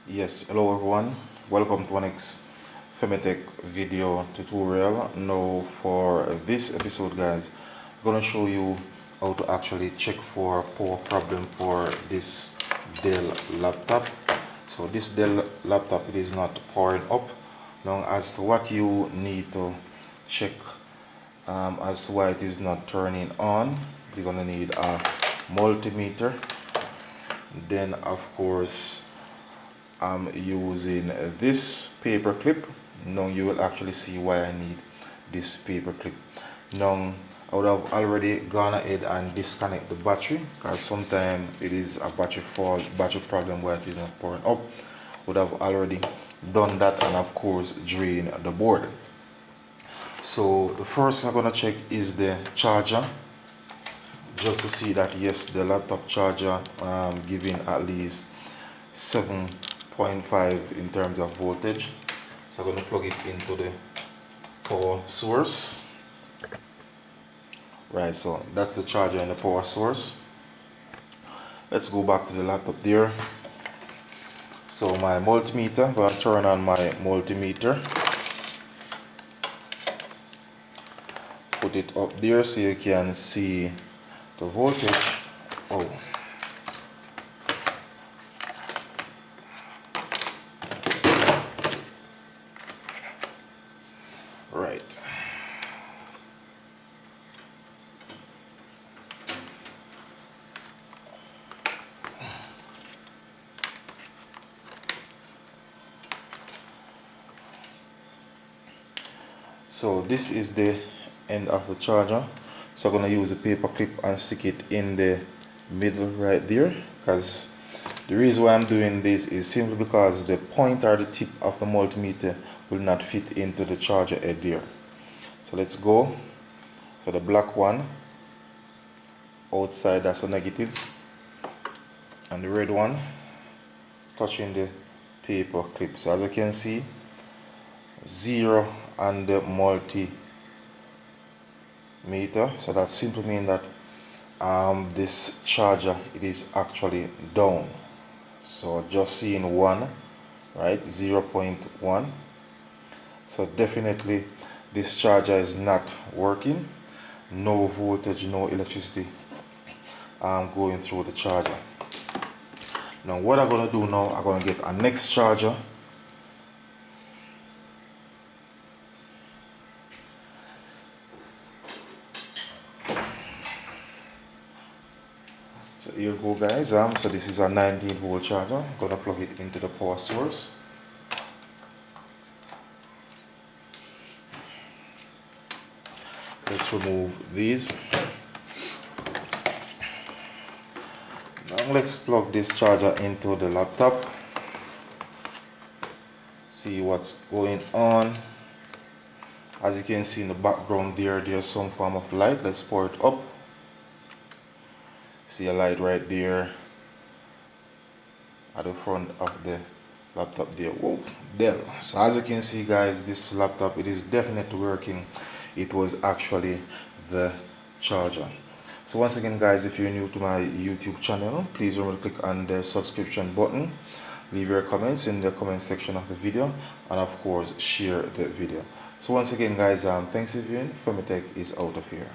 Yes, hello everyone, welcome to our next Femitech video tutorial. Now for this episode guys, I'm gonna show you how to actually check for power problem for this Dell laptop. So this Dell laptop, it is not powering up. Now as to what you need to check as to why it is not turning on, you're gonna need a multimeter. Then of course I'm using this paper clip. Now you will actually see why I need this paper clip. Now I would have already gone ahead and disconnect the battery, because sometimes it is a battery fault, battery problem where it is not powering up. Would have already done that, and of course drain the board. So the first thing I'm going to check is the charger, just to see that yes, the laptop charger giving at least 7.5 in terms of voltage. So I'm going to plug it into the power source. Right, so that's the charger and the power source. Let's go back to the laptop there. So my multimeter, I'm going to turn on my multimeter. Put it up there so you can see the voltage. Oh. Right. So this is the end of the charger. So I'm going to use a paper clip and stick it in the middle right there, because the reason why I'm doing this is simply because the point or the tip of the multimeter will not fit into the charger head there. So let's go. So the black one outside, that's a negative, and the red one touching the paper clip. So as you can see, 0 on the multimeter. So that simply means that this charger, it is actually down. So just seeing 1, right, 0.1. So definitely this charger is not working. No voltage, no electricity going through the charger. Now what I'm going to do now, I'm going to get a next charger. So here you go guys, so this is a 19 volt charger. I'm going to plug it into the power source. Let's remove these. Now let's plug this charger into the laptop. See what's going on. As you can see in the background there, there's some form of light. Let's power it up. See a light right there at the front of the laptop there. Whoa, Dell. So as you can see guys, this laptop, it is definitely working. It was actually the charger. So once again guys, if you're new to my YouTube channel, please remember to click on the subscription button, leave your comments in the comment section of the video, and of course share the video. So once again guys, thanks for viewing. Femitech is out of here.